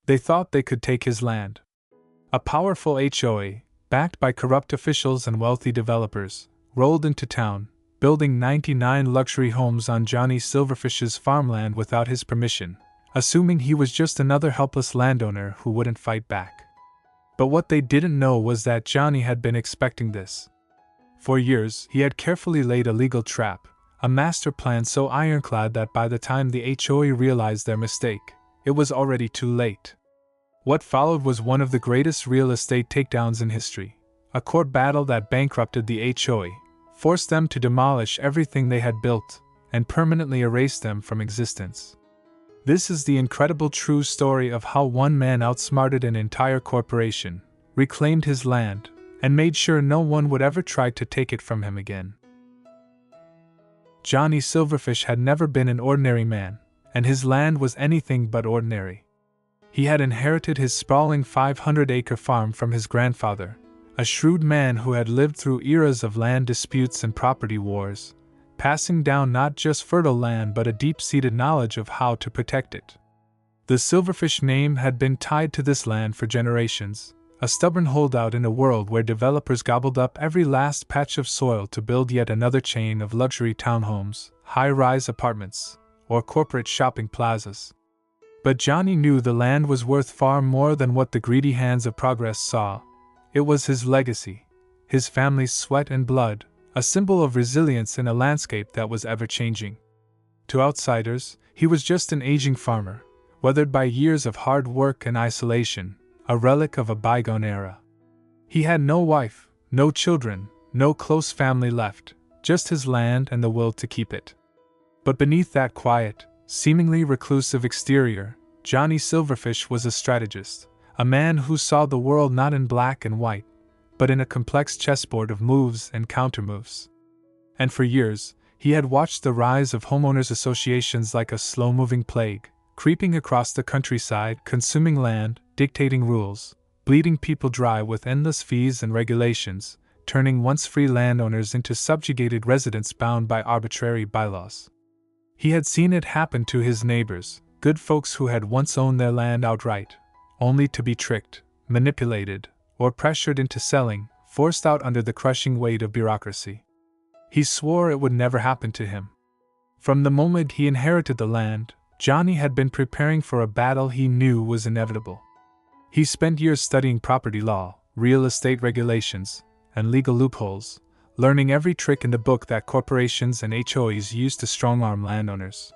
They thought they could take his land. A powerful HOA, backed by corrupt officials and wealthy developers, rolled into town, building 99 luxury homes on Johnny Silverfish's farmland without his permission, assuming he was just another helpless landowner who wouldn't fight back. But what they didn't know was that Johnny had been expecting this. For years, he had carefully laid a legal trap, a master plan so ironclad that by the time the HOA realized their mistake, it was already too late. What followed was one of the greatest real estate takedowns in history, a court battle that bankrupted the HOA, forced them to demolish everything they had built, and permanently erase them from existence. This is the incredible true story of how one man outsmarted an entire corporation, reclaimed his land, and made sure no one would ever try to take it from him again. Johnny Silverfish had never been an ordinary man, and his land was anything but ordinary. He had inherited his sprawling 500-acre farm from his grandfather, a shrewd man who had lived through eras of land disputes and property wars, passing down not just fertile land but a deep-seated knowledge of how to protect it. The Silverfish name had been tied to this land for generations, a stubborn holdout in a world where developers gobbled up every last patch of soil to build yet another chain of luxury townhomes, high-rise apartments, or corporate shopping plazas. But Johnny knew the land was worth far more than what the greedy hands of progress saw. It was his legacy, his family's sweat and blood, a symbol of resilience in a landscape that was ever-changing. To outsiders, he was just an aging farmer, weathered by years of hard work and isolation, a relic of a bygone era. He had no wife, no children, no close family left, just his land and the will to keep it. But beneath that quiet, seemingly reclusive exterior, Johnny Silverfish was a strategist, a man who saw the world not in black and white, but in a complex chessboard of moves and countermoves. And for years, he had watched the rise of homeowners' associations like a slow-moving plague, creeping across the countryside, consuming land, dictating rules, bleeding people dry with endless fees and regulations, turning once-free landowners into subjugated residents bound by arbitrary bylaws. He had seen it happen to his neighbors, good folks who had once owned their land outright, only to be tricked, manipulated, or pressured into selling, forced out under the crushing weight of bureaucracy. He swore it would never happen to him. From the moment he inherited the land, Johnny had been preparing for a battle he knew was inevitable. He spent years studying property law, real estate regulations, and legal loopholes, learning every trick in the book that corporations and HOAs use to strong-arm landowners.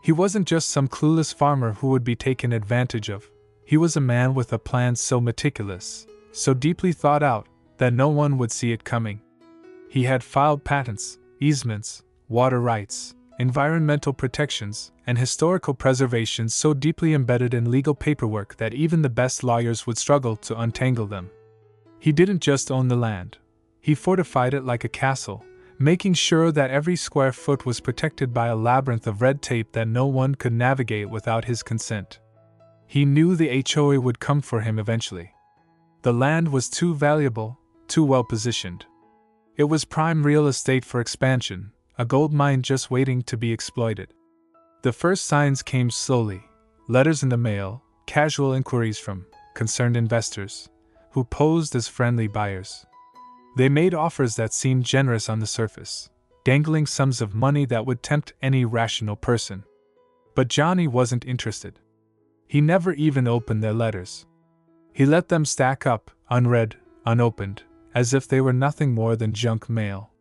He wasn't just some clueless farmer who would be taken advantage of. He was a man with a plan so meticulous, so deeply thought out, that no one would see it coming. He had filed patents, easements, water rights, environmental protections, and historical preservation so deeply embedded in legal paperwork that even the best lawyers would struggle to untangle them. He didn't just own the land. He fortified it like a castle, making sure that every square foot was protected by a labyrinth of red tape that no one could navigate without his consent. He knew the HOA would come for him eventually. The land was too valuable, too well positioned. It was prime real estate for expansion, a gold mine just waiting to be exploited. The first signs came slowly, letters in the mail, casual inquiries from concerned investors, who posed as friendly buyers. They made offers that seemed generous on the surface, dangling sums of money that would tempt any rational person. But Johnny wasn't interested. He never even opened their letters. He let them stack up, unread, unopened, as if they were nothing more than junk mail.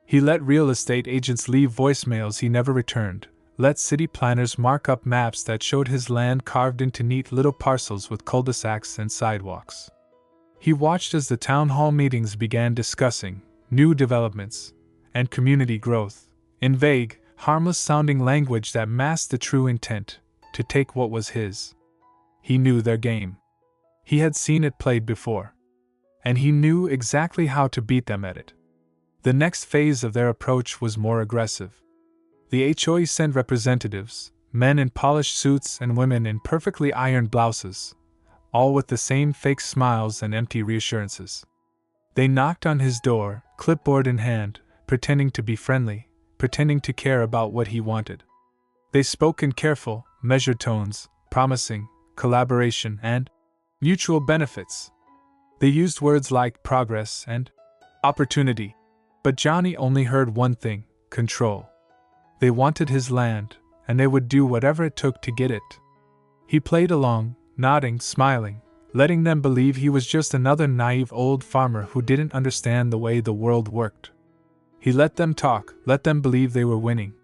He let real estate agents leave voicemails he never returned, let city planners mark up maps that showed his land carved into neat little parcels with cul-de-sacs and sidewalks. He watched as the town hall meetings began discussing new developments and community growth, in vague, harmless-sounding language that masked the true intent, to take what was his. He knew their game. He had seen it played before. And he knew exactly how to beat them at it. The next phase of their approach was more aggressive. The HOA sent representatives, men in polished suits and women in perfectly ironed blouses, all with the same fake smiles and empty reassurances. They knocked on his door, clipboard in hand, pretending to be friendly, pretending to care about what he wanted. They spoke in careful, measured tones, promising, collaboration, and mutual benefits. They used words like progress and opportunity. But Johnny only heard one thing: control. They wanted his land, and they would do whatever it took to get it. He played along, nodding, smiling, letting them believe he was just another naive old farmer who didn't understand the way the world worked. He let them talk, let them believe they were winning.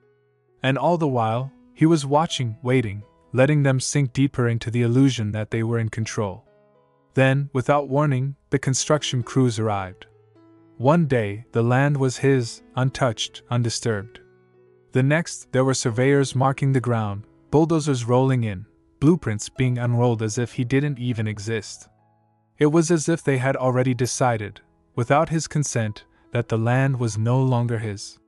And all the while, he was watching, waiting, letting them sink deeper into the illusion that they were in control. Then, without warning, the construction crews arrived. One day, the land was his, untouched, undisturbed. The next, there were surveyors marking the ground, bulldozers rolling in, blueprints being unrolled as if he didn't even exist. It was as if they had already decided, without his consent, that the land was no longer his.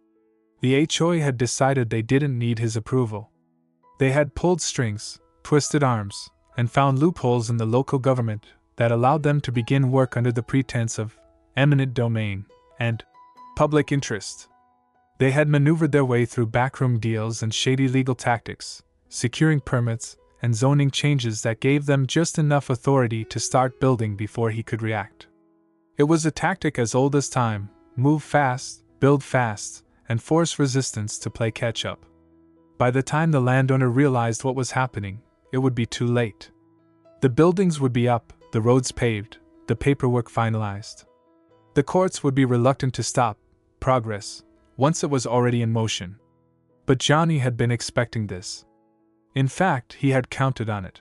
The HOA had decided they didn't need his approval. They had pulled strings, twisted arms, and found loopholes in the local government that allowed them to begin work under the pretense of eminent domain and public interest. They had maneuvered their way through backroom deals and shady legal tactics, securing permits and zoning changes that gave them just enough authority to start building before he could react. It was a tactic as old as time: move fast, build fast, and force resistance to play catch-up. By the time the landowner realized what was happening, it would be too late. The buildings would be up, the roads paved, the paperwork finalized. The courts would be reluctant to stop progress once it was already in motion. But Johnny had been expecting this. In fact, he had counted on it.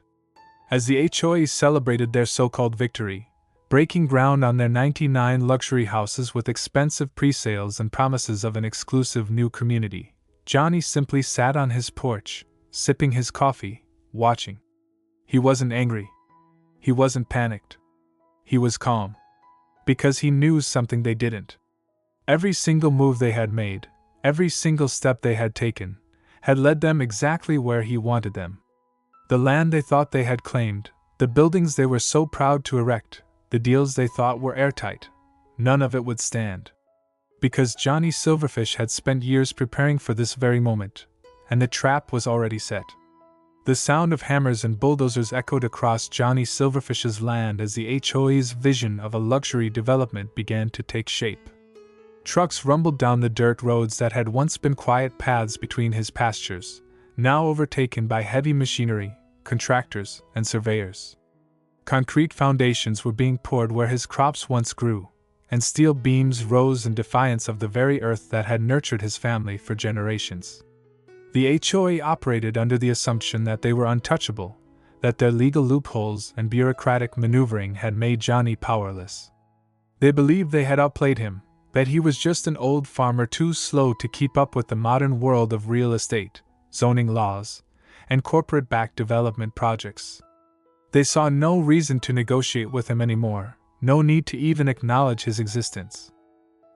As the HOA celebrated their so-called victory, breaking ground on their 99 luxury houses with expensive pre-sales and promises of an exclusive new community, Johnny simply sat on his porch, sipping his coffee, watching. He wasn't angry. He wasn't panicked. He was calm. Because he knew something they didn't. Every single move they had made, every single step they had taken, had led them exactly where he wanted them. The land they thought they had claimed, the buildings they were so proud to erect, the deals they thought were airtight, none of it would stand. Because Johnny Silverfish had spent years preparing for this very moment, and the trap was already set. The sound of hammers and bulldozers echoed across Johnny Silverfish's land as the HOA's vision of a luxury development began to take shape. Trucks rumbled down the dirt roads that had once been quiet paths between his pastures, now overtaken by heavy machinery, contractors, and surveyors. Concrete foundations were being poured where his crops once grew, and steel beams rose in defiance of the very earth that had nurtured his family for generations. The HOA operated under the assumption that they were untouchable, that their legal loopholes and bureaucratic maneuvering had made Johnny powerless. They believed they had outplayed him, that he was just an old farmer too slow to keep up with the modern world of real estate, zoning laws, and corporate-backed development projects. They saw no reason to negotiate with him anymore, no need to even acknowledge his existence.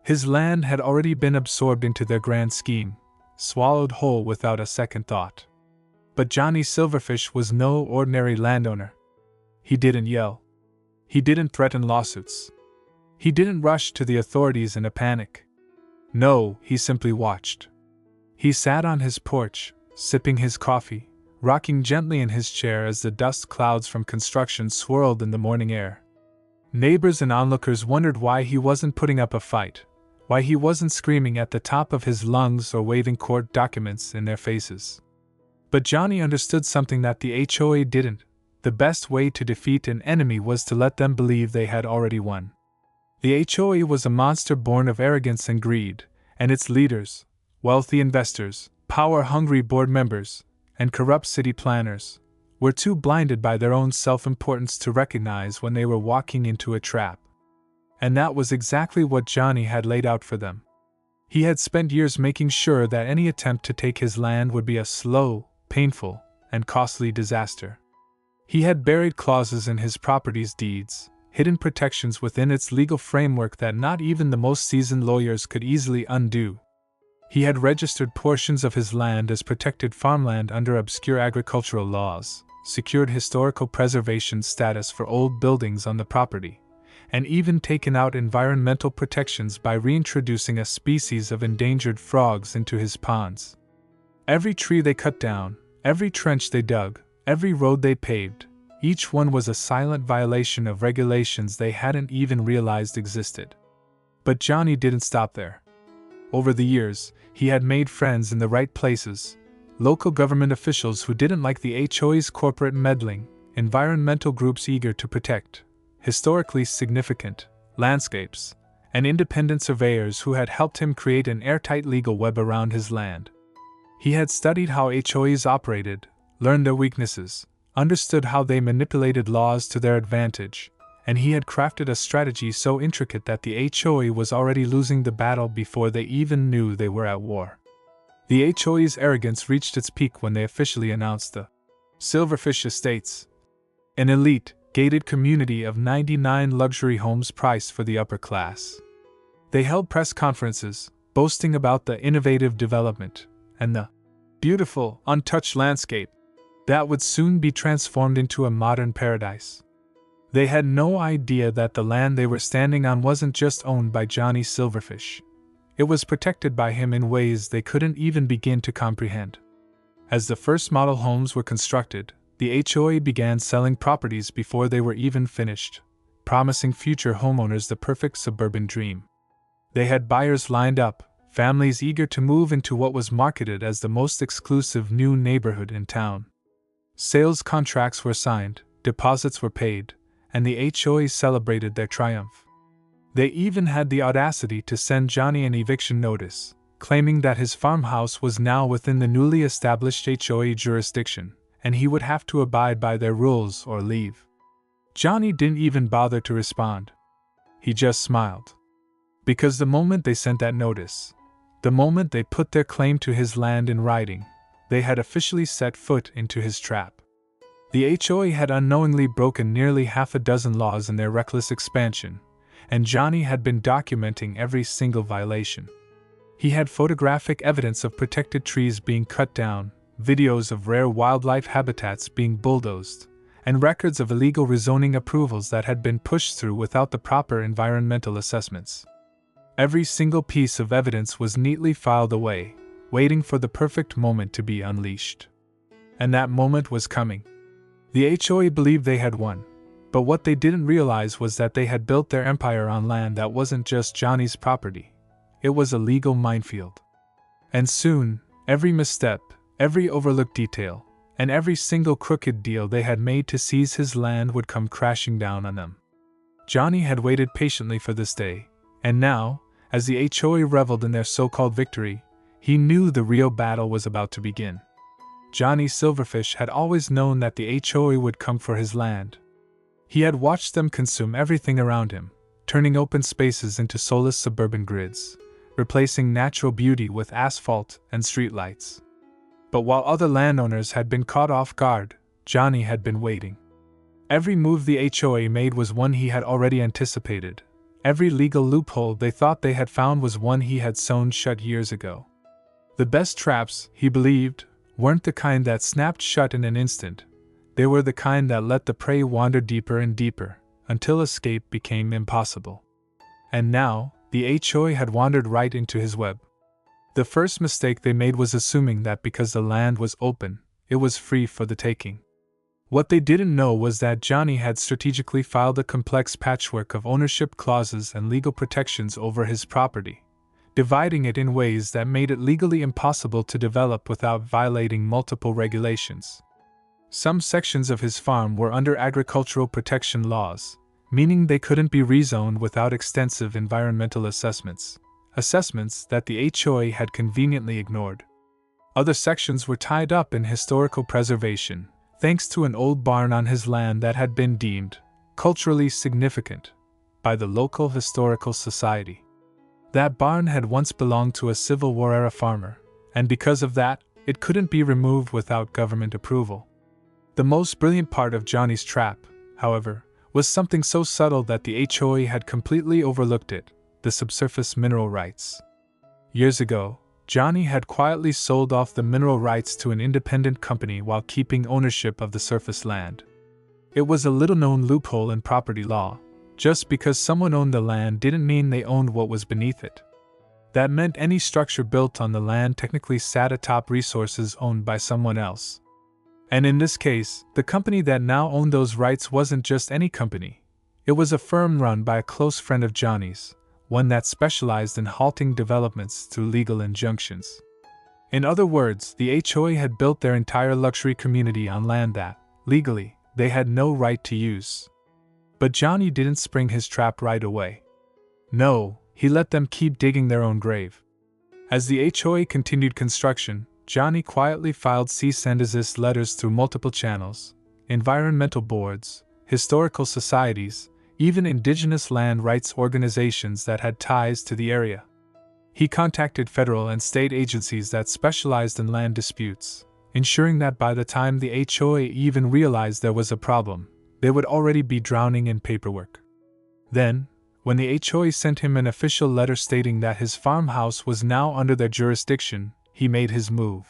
His land had already been absorbed into their grand scheme, swallowed whole without a second thought. But Johnny Silverfish was no ordinary landowner. He didn't yell. He didn't threaten lawsuits. He didn't rush to the authorities in a panic. No, he simply watched. He sat on his porch, sipping his coffee, rocking gently in his chair as the dust clouds from construction swirled in the morning air. Neighbors and onlookers wondered why he wasn't putting up a fight, why he wasn't screaming at the top of his lungs or waving court documents in their faces. But Johnny understood something that the HOA didn't. The best way to defeat an enemy was to let them believe they had already won. The HOA was a monster born of arrogance and greed, and its leaders, wealthy investors, power-hungry board members, and corrupt city planners, were too blinded by their own self-importance to recognize when they were walking into a trap. And that was exactly what Johnny had laid out for them. He had spent years making sure that any attempt to take his land would be a slow, painful, and costly disaster. He had buried clauses in his property's deeds, hidden protections within its legal framework that not even the most seasoned lawyers could easily undo. He had registered portions of his land as protected farmland under obscure agricultural laws, secured historical preservation status for old buildings on the property, and even taken out environmental protections by reintroducing a species of endangered frogs into his ponds. Every tree they cut down, every trench they dug, every road they paved, Each one was a silent violation of regulations they hadn't even realized existed. But Johnny didn't stop there. Over the years, he had made friends in the right places: local government officials who didn't like the HOA's corporate meddling, environmental groups eager to protect historically significant landscapes, and independent surveyors who had helped him create an airtight legal web around his land. He had studied how HOAs operated, learned their weaknesses, understood how they manipulated laws to their advantage, and he had crafted a strategy so intricate that the HOA was already losing the battle before they even knew they were at war. The HOA's arrogance reached its peak when they officially announced the Silverfish Estates, an elite, gated community of 99 luxury homes priced for the upper class. They held press conferences, boasting about the innovative development and the beautiful, untouched landscape that would soon be transformed into a modern paradise. They had no idea that the land they were standing on wasn't just owned by Johnny Silverfish. It was protected by him in ways they couldn't even begin to comprehend. As the first model homes were constructed, the HOA began selling properties before they were even finished, promising future homeowners the perfect suburban dream. They had buyers lined up, families eager to move into what was marketed as the most exclusive new neighborhood in town. Sales contracts were signed, deposits were paid, and the HOA celebrated their triumph. They even had the audacity to send Johnny an eviction notice, claiming that his farmhouse was now within the newly established HOA jurisdiction, and he would have to abide by their rules or leave. Johnny didn't even bother to respond. He just smiled. Because the moment they sent that notice, the moment they put their claim to his land in writing, they had officially set foot into his trap. The HOA had unknowingly broken nearly half a dozen laws in their reckless expansion, and Johnny had been documenting every single violation. He had photographic evidence of protected trees being cut down, videos of rare wildlife habitats being bulldozed, and records of illegal rezoning approvals that had been pushed through without the proper environmental assessments. Every single piece of evidence was neatly filed away, waiting for the perfect moment to be unleashed. And that moment was coming. The HOA believed they had won, but what they didn't realize was that they had built their empire on land that wasn't just Johnny's property. It was a legal minefield. And soon, every misstep, every overlooked detail, and every single crooked deal they had made to seize his land would come crashing down on them. Johnny had waited patiently for this day, and now, as the HOA reveled in their so-called victory, he knew the real battle was about to begin. Johnny Silverfish had always known that the HOA would come for his land. He had watched them consume everything around him, turning open spaces into soulless suburban grids, replacing natural beauty with asphalt and streetlights. But while other landowners had been caught off guard, Johnny had been waiting. Every move the HOA made was one he had already anticipated. Every legal loophole they thought they had found was one he had sewn shut years ago. The best traps, he believed, weren't the kind that snapped shut in an instant. They were the kind that let the prey wander deeper and deeper, until escape became impossible. And now, the HOA had wandered right into his web. The first mistake they made was assuming that because the land was open, it was free for the taking. What they didn't know was that Johnny had strategically filed a complex patchwork of ownership clauses and legal protections over his property, dividing it in ways that made it legally impossible to develop without violating multiple regulations. Some sections of his farm were under agricultural protection laws, meaning they couldn't be rezoned without extensive environmental assessments that the HOA had conveniently ignored. Other sections were tied up in historical preservation, thanks to an old barn on his land that had been deemed culturally significant by the local historical society. That barn had once belonged to a Civil War-era farmer, and because of that, it couldn't be removed without government approval. The most brilliant part of Johnny's trap, however, was something so subtle that the HOA had completely overlooked it: the subsurface mineral rights. Years ago, Johnny had quietly sold off the mineral rights to an independent company while keeping ownership of the surface land. It was a little-known loophole in property law. Just because someone owned the land didn't mean they owned what was beneath it. That meant any structure built on the land technically sat atop resources owned by someone else. And in this case, the company that now owned those rights wasn't just any company. It was a firm run by a close friend of Johnny's, one that specialized in halting developments through legal injunctions. In other words, the HOA had built their entire luxury community on land that, legally, they had no right to use. But Johnny didn't spring his trap right away. No, he let them keep digging their own grave. As the HOA continued construction, Johnny quietly filed cease and desist letters through multiple channels, environmental boards, historical societies, even indigenous land rights organizations that had ties to the area. He contacted federal and state agencies that specialized in land disputes, ensuring that by the time the HOA even realized there was a problem, they would already be drowning in paperwork. Then, when the HOA sent him an official letter stating that his farmhouse was now under their jurisdiction, he made his move.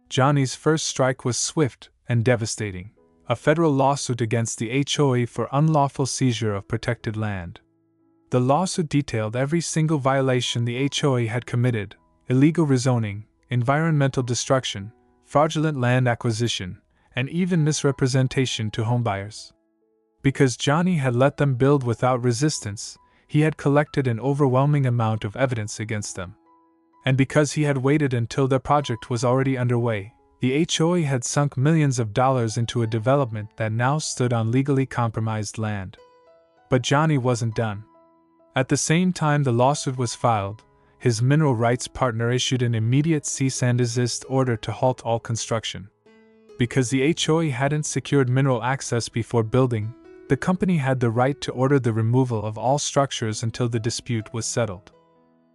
Johnny's first strike was swift and devastating: a federal lawsuit against the HOA for unlawful seizure of protected land. The lawsuit detailed every single violation the HOA had committed: illegal rezoning, environmental destruction, fraudulent land acquisition, and even misrepresentation to homebuyers. Because Johnny had let them build without resistance, he had collected an overwhelming amount of evidence against them. And because he had waited until their project was already underway, the HOA had sunk millions of dollars into a development that now stood on legally compromised land. But Johnny wasn't done. At the same time the lawsuit was filed, his mineral rights partner issued an immediate cease and desist order to halt all construction. Because the HOA hadn't secured mineral access before building, the company had the right to order the removal of all structures until the dispute was settled.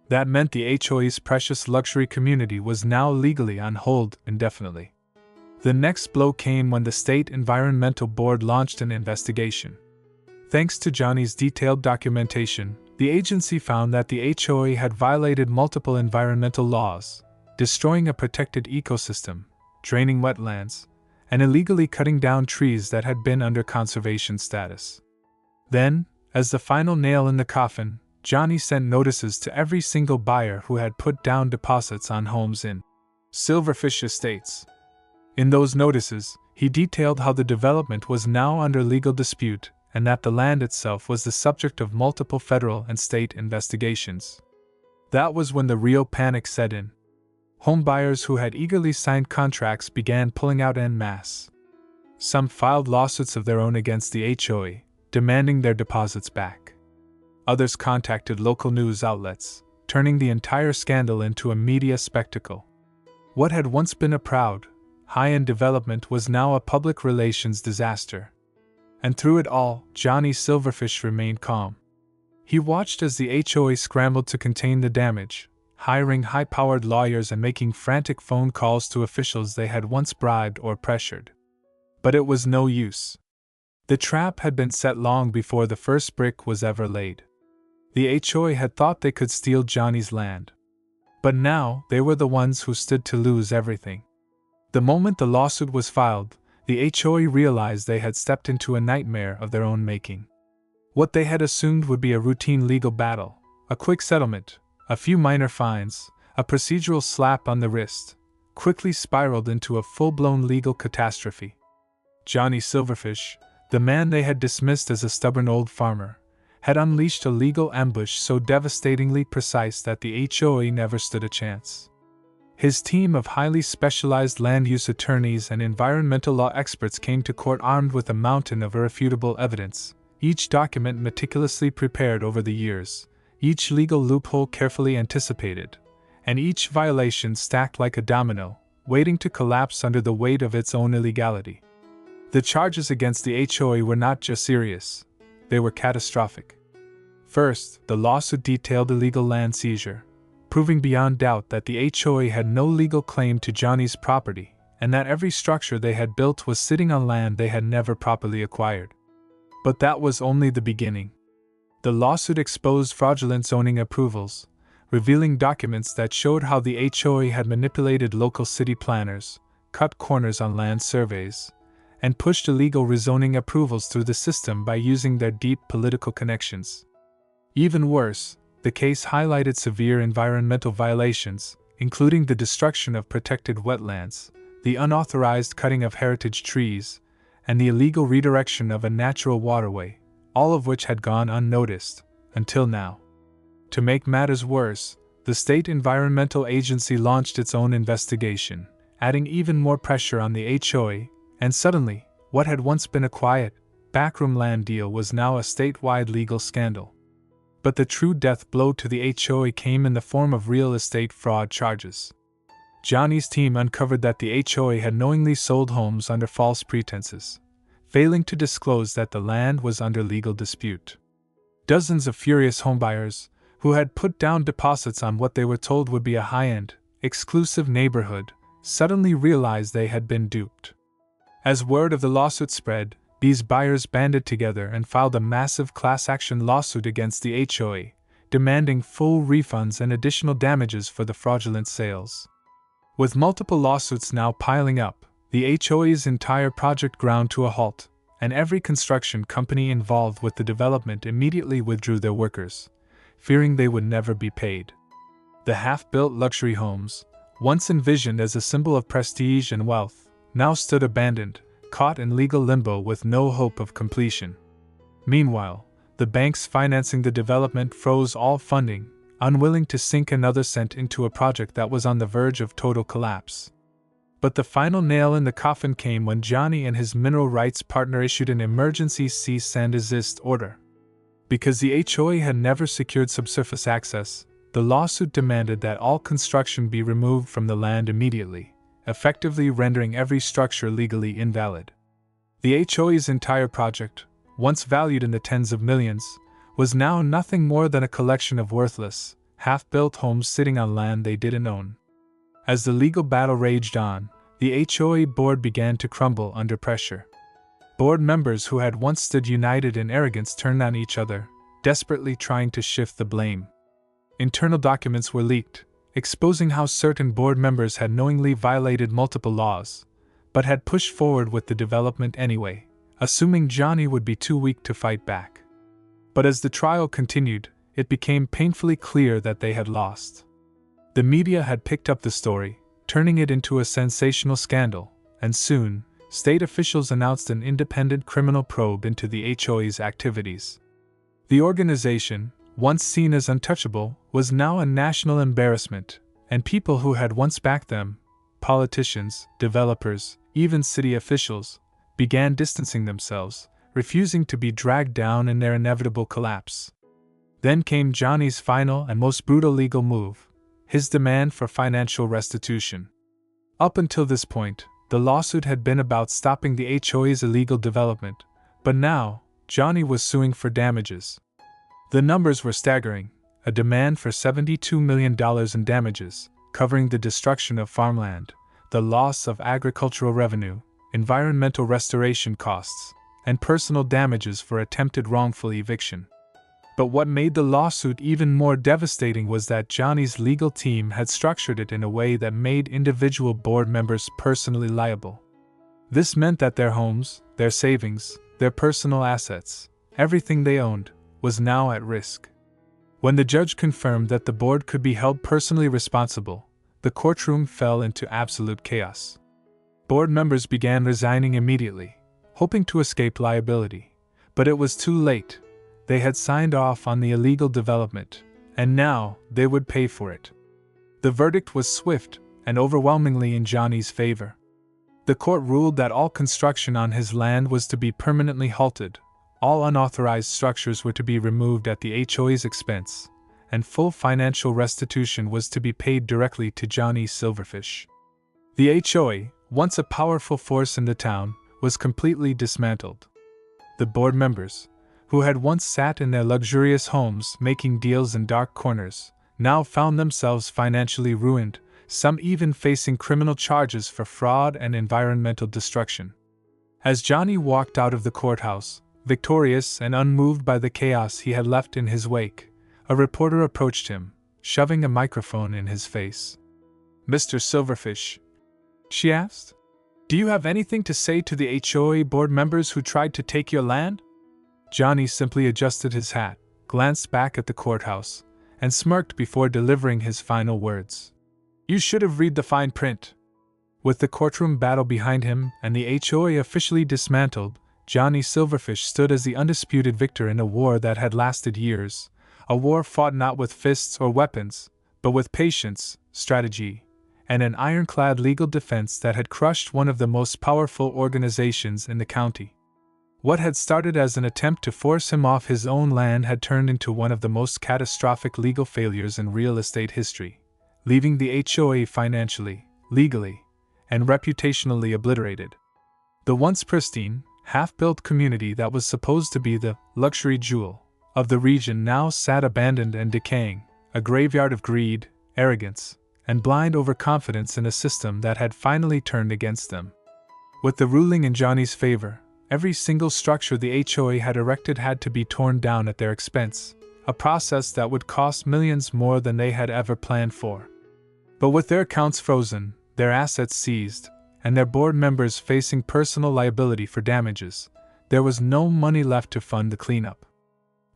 That meant the HOA's precious luxury community was now legally on hold indefinitely. The next blow came when the State Environmental Board launched an investigation. Thanks to Johnny's detailed documentation, the agency found that the HOA had violated multiple environmental laws, destroying a protected ecosystem, draining wetlands, and illegally cutting down trees that had been under conservation status. Then, as the final nail in the coffin, Johnny sent notices to every single buyer who had put down deposits on homes in Silverfish Estates. In those notices, he detailed how the development was now under legal dispute and that the land itself was the subject of multiple federal and state investigations. That was when the real panic set in. Homebuyers who had eagerly signed contracts began pulling out en masse. Some filed lawsuits of their own against the HOA, demanding their deposits back. Others contacted local news outlets, turning the entire scandal into a media spectacle. What had once been a proud, high-end development was now a public relations disaster. And through it all, Johnny Silverfish remained calm. He watched as the HOA scrambled to contain the damage, hiring high-powered lawyers and making frantic phone calls to officials they had once bribed or pressured. But it was no use. The trap had been set long before the first brick was ever laid. The HOA had thought they could steal Johnny's land. But now, they were the ones who stood to lose everything. The moment the lawsuit was filed, the HOA realized they had stepped into a nightmare of their own making. What they had assumed would be a routine legal battle, a quick settlement, a few minor fines, a procedural slap on the wrist, quickly spiraled into a full-blown legal catastrophe. Johnny Silverfish, the man they had dismissed as a stubborn old farmer, had unleashed a legal ambush so devastatingly precise that the HOA never stood a chance. His team of highly specialized land use attorneys and environmental law experts came to court armed with a mountain of irrefutable evidence, each document meticulously prepared over the years, each legal loophole carefully anticipated, and each violation stacked like a domino, waiting to collapse under the weight of its own illegality. The charges against the HOA were not just serious, they were catastrophic. First, the lawsuit detailed illegal land seizure, proving beyond doubt that the HOA had no legal claim to Johnny's property, and that every structure they had built was sitting on land they had never properly acquired. But that was only the beginning. The lawsuit exposed fraudulent zoning approvals, revealing documents that showed how the HOA had manipulated local city planners, cut corners on land surveys, and pushed illegal rezoning approvals through the system by using their deep political connections. Even worse, the case highlighted severe environmental violations, including the destruction of protected wetlands, the unauthorized cutting of heritage trees, and the illegal redirection of a natural waterway, all of which had gone unnoticed, until now. To make matters worse, the State Environmental Agency launched its own investigation, adding even more pressure on the HOA, and suddenly, what had once been a quiet, backroom land deal was now a statewide legal scandal. But the true death blow to the HOA came in the form of real estate fraud charges. Johnny's team uncovered that the HOA had knowingly sold homes under false pretenses, failing to disclose that the land was under legal dispute. Dozens of furious homebuyers, who had put down deposits on what they were told would be a high-end, exclusive neighborhood, suddenly realized they had been duped. As word of the lawsuit spread, these buyers banded together and filed a massive class-action lawsuit against the HOA, demanding full refunds and additional damages for the fraudulent sales. With multiple lawsuits now piling up, the HOA's entire project ground to a halt, and every construction company involved with the development immediately withdrew their workers, fearing they would never be paid. The half-built luxury homes, once envisioned as a symbol of prestige and wealth, now stood abandoned, caught in legal limbo with no hope of completion. Meanwhile, the banks financing the development froze all funding, unwilling to sink another cent into a project that was on the verge of total collapse. But the final nail in the coffin came when Johnny and his mineral rights partner issued an emergency cease and desist order. Because the HOA had never secured subsurface access, the lawsuit demanded that all construction be removed from the land immediately, effectively rendering every structure legally invalid. The HOA's entire project, once valued in the tens of millions, was now nothing more than a collection of worthless, half-built homes sitting on land they didn't own. As the legal battle raged on, the HOA board began to crumble under pressure. Board members who had once stood united in arrogance turned on each other, desperately trying to shift the blame. Internal documents were leaked, exposing how certain board members had knowingly violated multiple laws, but had pushed forward with the development anyway, assuming Johnny would be too weak to fight back. But as the trial continued, it became painfully clear that they had lost. The media had picked up the story, turning it into a sensational scandal, and soon, state officials announced an independent criminal probe into the HOA's activities. The organization, once seen as untouchable, was now a national embarrassment, and people who had once backed them, politicians, developers, even city officials, began distancing themselves, refusing to be dragged down in their inevitable collapse. Then came Johnny's final and most brutal legal move, his demand for financial restitution. Up until this point, the lawsuit had been about stopping the HOA's illegal development, but now, Johnny was suing for damages. The numbers were staggering: a demand for $72 million in damages, covering the destruction of farmland, the loss of agricultural revenue, environmental restoration costs, and personal damages for attempted wrongful eviction. But what made the lawsuit even more devastating was that Johnny's legal team had structured it in a way that made individual board members personally liable. This meant that their homes, their savings, their personal assets, everything they owned, was now at risk. When the judge confirmed that the board could be held personally responsible, the courtroom fell into absolute chaos. Board members began resigning immediately, hoping to escape liability. But it was too late. They had signed off on the illegal development, and now they would pay for it. The verdict was swift and overwhelmingly in Johnny's favor. The court ruled that all construction on his land was to be permanently halted, all unauthorized structures were to be removed at the HOA's expense, and full financial restitution was to be paid directly to Johnny Silverfish. The HOA, once a powerful force in the town, was completely dismantled. The board members, who had once sat in their luxurious homes making deals in dark corners, now found themselves financially ruined, some even facing criminal charges for fraud and environmental destruction. As Johnny walked out of the courthouse, victorious and unmoved by the chaos he had left in his wake, a reporter approached him, shoving a microphone in his face. "Mr. Silverfish," she asked, "do you have anything to say to the HOA board members who tried to take your land?" Johnny simply adjusted his hat, glanced back at the courthouse, and smirked before delivering his final words. "You should have read the fine print. With the courtroom battle behind him and the HOA officially dismantled, Johnny Silverfish stood as the undisputed victor in a war that had lasted years, a war fought not with fists or weapons, but with patience, strategy, and an ironclad legal defense that had crushed one of the most powerful organizations in the county. What had started as an attempt to force him off his own land had turned into one of the most catastrophic legal failures in real estate history, leaving the HOA financially, legally, and reputationally obliterated. The once pristine, half-built community that was supposed to be the luxury jewel of the region now sat abandoned and decaying, a graveyard of greed, arrogance, and blind overconfidence in a system that had finally turned against them. With the ruling in Johnny's favor, every single structure the HOA had erected had to be torn down at their expense, a process that would cost millions more than they had ever planned for. But with their accounts frozen, their assets seized, and their board members facing personal liability for damages, there was no money left to fund the cleanup.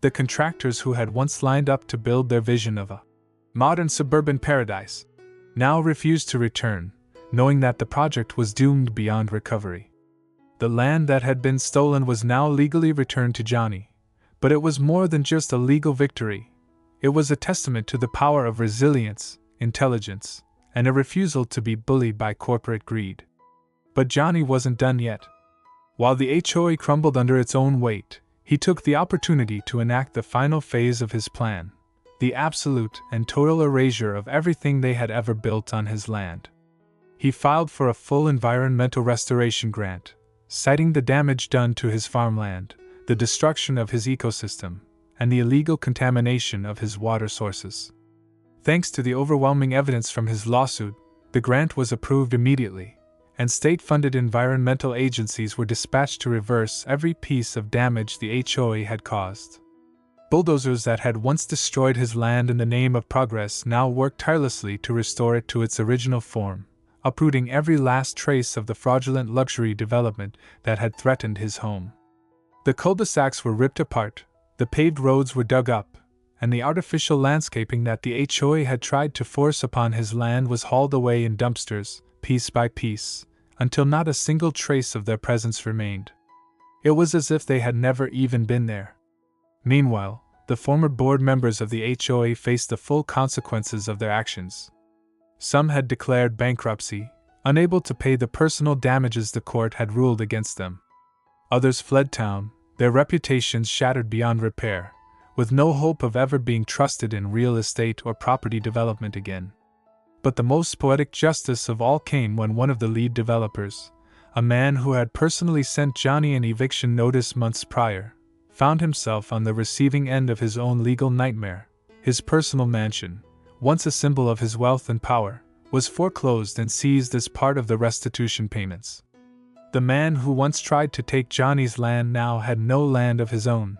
The contractors who had once lined up to build their vision of a modern suburban paradise now refused to return, knowing that the project was doomed beyond recovery. The land that had been stolen was now legally returned to Johnny, but it was more than just a legal victory. It was a testament to the power of resilience, intelligence, and a refusal to be bullied by corporate greed. But Johnny wasn't done yet. While the HOA crumbled under its own weight, he took the opportunity to enact the final phase of his plan, the absolute and total erasure of everything they had ever built on his land. He filed for a full environmental restoration grant, citing the damage done to his farmland, the destruction of his ecosystem, and the illegal contamination of his water sources. Thanks to the overwhelming evidence from his lawsuit, the grant was approved immediately, and state-funded environmental agencies were dispatched to reverse every piece of damage the HOA had caused. Bulldozers that had once destroyed his land in the name of progress now worked tirelessly to restore it to its original form, uprooting every last trace of the fraudulent luxury development that had threatened his home. The cul-de-sacs were ripped apart, the paved roads were dug up, and the artificial landscaping that the HOA had tried to force upon his land was hauled away in dumpsters, piece by piece, until not a single trace of their presence remained. It was as if they had never even been there. Meanwhile, the former board members of the HOA faced the full consequences of their actions. Some had declared bankruptcy, unable to pay the personal damages the court had ruled against them. Others fled town, their reputations shattered beyond repair, with no hope of ever being trusted in real estate or property development again. But the most poetic justice of all came when one of the lead developers, a man who had personally sent Johnny an eviction notice months prior, found himself on the receiving end of his own legal nightmare. His personal mansion, once a symbol of his wealth and power, was foreclosed and seized as part of the restitution payments. The man who once tried to take Johnny's land now had no land of his own.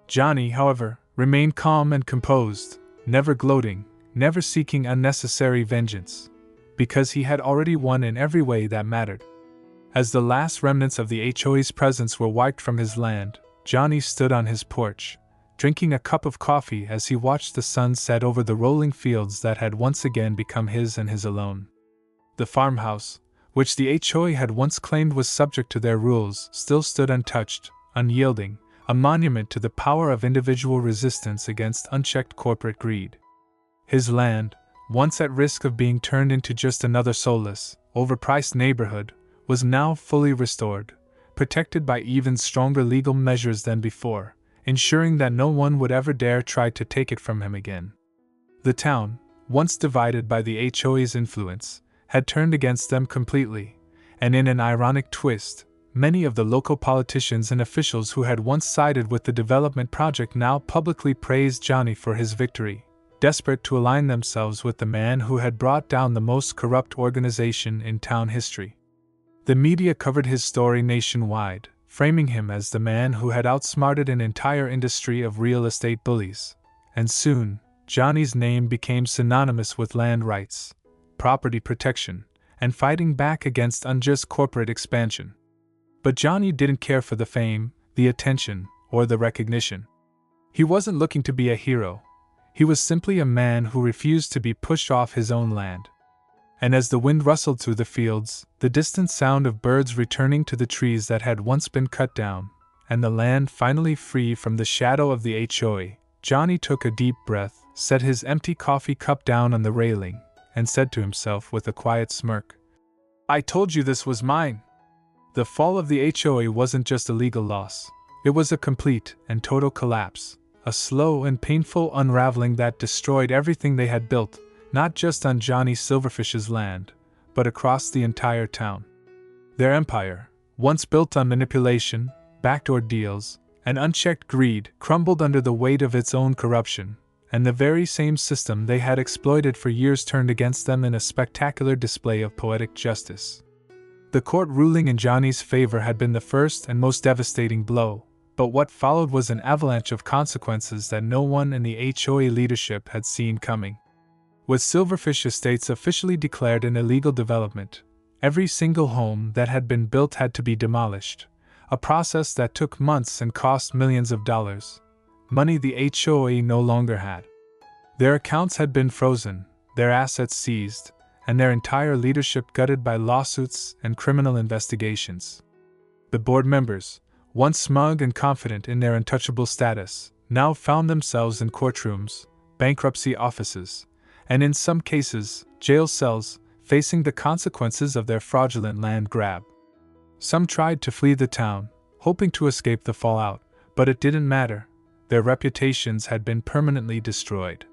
Johnny, however, remained calm and composed, never gloating, never seeking unnecessary vengeance, because he had already won in every way that mattered. As the last remnants of the HOA's presence were wiped from his land, Johnny stood on his porch, drinking a cup of coffee as he watched the sun set over the rolling fields that had once again become his and his alone. The farmhouse, which the HOA had once claimed was subject to their rules, still stood untouched, unyielding, a monument to the power of individual resistance against unchecked corporate greed. His land, once at risk of being turned into just another soulless, overpriced neighborhood, was now fully restored, protected by even stronger legal measures than before, ensuring that no one would ever dare try to take it from him again. The town, once divided by the HOA's influence, had turned against them completely, and in an ironic twist, many of the local politicians and officials who had once sided with the development project now publicly praised Johnny for his victory, desperate to align themselves with the man who had brought down the most corrupt organization in town history. The media covered his story nationwide, framing him as the man who had outsmarted an entire industry of real estate bullies, and soon, Johnny's name became synonymous with land rights, property protection, and fighting back against unjust corporate expansion. But Johnny didn't care for the fame, the attention, or the recognition. He wasn't looking to be a hero. He was simply a man who refused to be pushed off his own land. And as the wind rustled through the fields, the distant sound of birds returning to the trees that had once been cut down, and the land finally free from the shadow of the HOA, Johnny took a deep breath, set his empty coffee cup down on the railing, and said to himself with a quiet smirk, "I told you this was mine." The fall of the HOA wasn't just a legal loss. It was a complete and total collapse, a slow and painful unraveling that destroyed everything they had built, not just on Johnny Silverfish's land, but across the entire town. Their empire, once built on manipulation, backdoor deals, and unchecked greed, crumbled under the weight of its own corruption, and the very same system they had exploited for years turned against them in a spectacular display of poetic justice. The court ruling in Johnny's favor had been the first and most devastating blow, but what followed was an avalanche of consequences that no one in the HOA leadership had seen coming. With Silverfish Estates officially declared an illegal development, every single home that had been built had to be demolished, a process that took months and cost millions of dollars, money the HOA no longer had. Their accounts had been frozen, their assets seized, and their entire leadership gutted by lawsuits and criminal investigations. The board members, once smug and confident in their untouchable status, now found themselves in courtrooms, bankruptcy offices, and in some cases, jail cells, facing the consequences of their fraudulent land grab. Some tried to flee the town, hoping to escape the fallout, but it didn't matter. Their reputations had been permanently destroyed.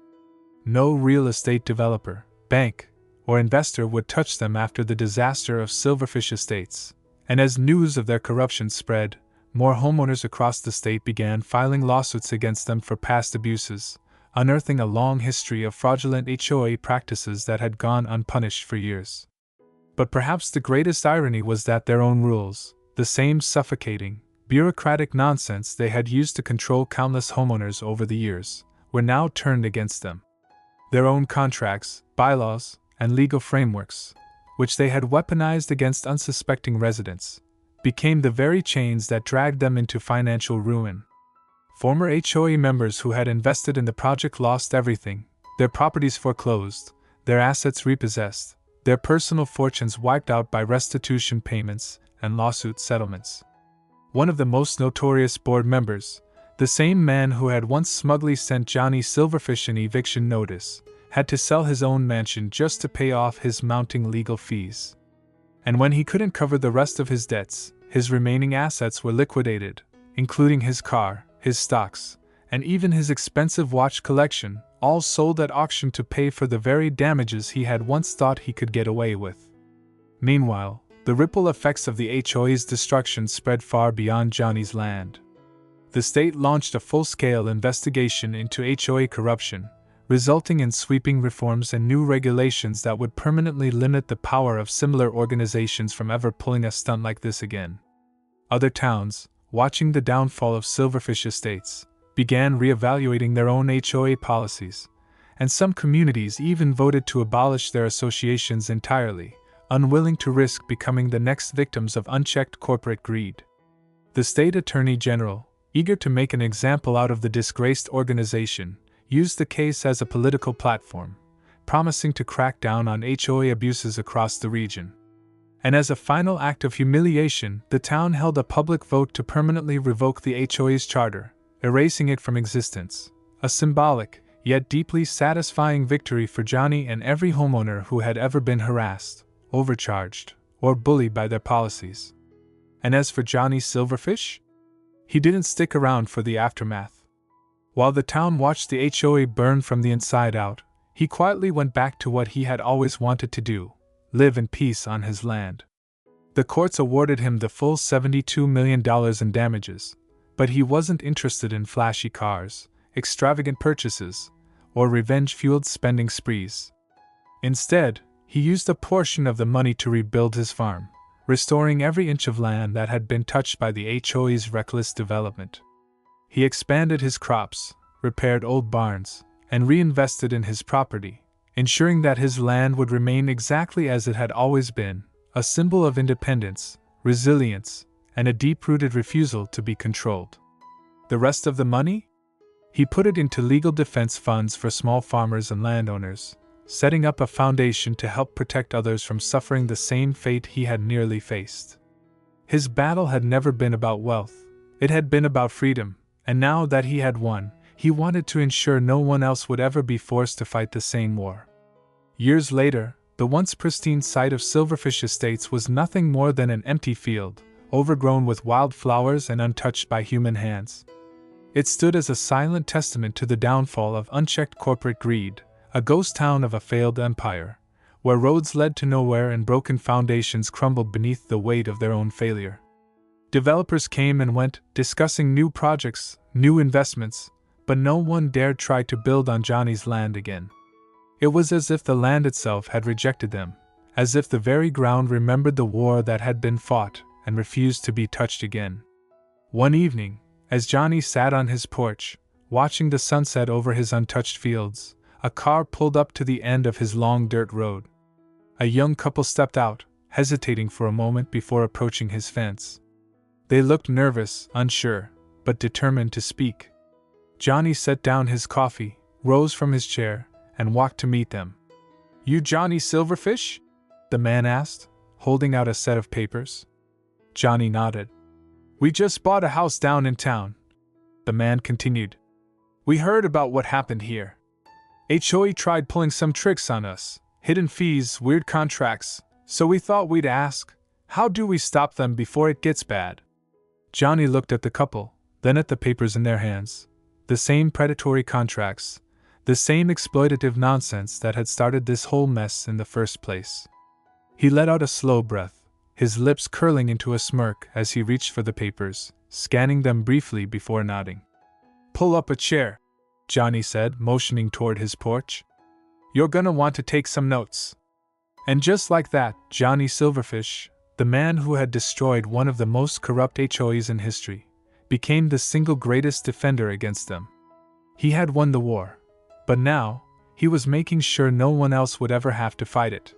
No real estate developer, bank, or investor would touch them after the disaster of Silverfish Estates, and as news of their corruption spread, more homeowners across the state began filing lawsuits against them for past abuses, unearthing a long history of fraudulent HOA practices that had gone unpunished for years. But perhaps the greatest irony was that their own rules, the same suffocating, bureaucratic nonsense they had used to control countless homeowners over the years, were now turned against them. Their own contracts, bylaws, and legal frameworks, which they had weaponized against unsuspecting residents, became the very chains that dragged them into financial ruin. Former HOA members who had invested in the project lost everything, their properties foreclosed, their assets repossessed, their personal fortunes wiped out by restitution payments and lawsuit settlements. One of the most notorious board members, the same man who had once smugly sent Johnny Silverfish an eviction notice, had to sell his own mansion just to pay off his mounting legal fees. And when he couldn't cover the rest of his debts, his remaining assets were liquidated, including his car, his stocks, and even his expensive watch collection, all sold at auction to pay for the very damages he had once thought he could get away with. Meanwhile, the ripple effects of the HOA's destruction spread far beyond Johnny's land. The state launched a full-scale investigation into HOA corruption, resulting in sweeping reforms and new regulations that would permanently limit the power of similar organizations from ever pulling a stunt like this again. Other towns, watching the downfall of Silverfish Estates, began reevaluating their own HOA policies, and some communities even voted to abolish their associations entirely, unwilling to risk becoming the next victims of unchecked corporate greed. The state attorney general, eager to make an example out of the disgraced organization, used the case as a political platform, promising to crack down on HOA abuses across the region. And as a final act of humiliation, the town held a public vote to permanently revoke the HOA's charter, erasing it from existence, a symbolic, yet deeply satisfying victory for Johnny and every homeowner who had ever been harassed, overcharged, or bullied by their policies. And as for Johnny Silverfish? He didn't stick around for the aftermath. While the town watched the HOA burn from the inside out, he quietly went back to what he had always wanted to do: live in peace on his land. The courts awarded him the full $72 million in damages, but he wasn't interested in flashy cars, extravagant purchases, or revenge-fueled spending sprees. Instead, he used a portion of the money to rebuild his farm, restoring every inch of land that had been touched by the HOA's reckless development. He expanded his crops, repaired old barns, and reinvested in his property, ensuring that his land would remain exactly as it had always been, a symbol of independence, resilience, and a deep-rooted refusal to be controlled. The rest of the money? He put it into legal defense funds for small farmers and landowners, setting up a foundation to help protect others from suffering the same fate he had nearly faced. His battle had never been about wealth, it had been about freedom, and now that he had won, he wanted to ensure no one else would ever be forced to fight the same war. Years later, the once pristine site of Silverfish Estates was nothing more than an empty field, overgrown with wild flowers and untouched by human hands. It stood as a silent testament to the downfall of unchecked corporate greed, a ghost town of a failed empire, where roads led to nowhere and broken foundations crumbled beneath the weight of their own failure. Developers came and went, discussing new projects, new investments, but no one dared try to build on Johnny's land again. It was as if the land itself had rejected them, as if the very ground remembered the war that had been fought and refused to be touched again. One evening, as Johnny sat on his porch, watching the sunset over his untouched fields, a car pulled up to the end of his long dirt road. A young couple stepped out, hesitating for a moment before approaching his fence. They looked nervous, unsure, but determined to speak. Johnny set down his coffee, rose from his chair, and walked to meet them. "You Johnny Silverfish?" the man asked, holding out a set of papers. Johnny nodded. "We just bought a house down in town," the man continued. "We heard about what happened here. HOA tried pulling some tricks on us, hidden fees, weird contracts, so we thought we'd ask, how do we stop them before it gets bad?" Johnny looked at the couple, then at the papers in their hands. The same predatory contracts, the same exploitative nonsense that had started this whole mess in the first place. He let out a slow breath, his lips curling into a smirk as he reached for the papers, scanning them briefly before nodding. "Pull up a chair," Johnny said, motioning toward his porch. "You're gonna want to take some notes." And just like that, Johnny Silverfish, the man who had destroyed one of the most corrupt HOAs in history, became the single greatest defender against them. He had won the war, but now, he was making sure no one else would ever have to fight it.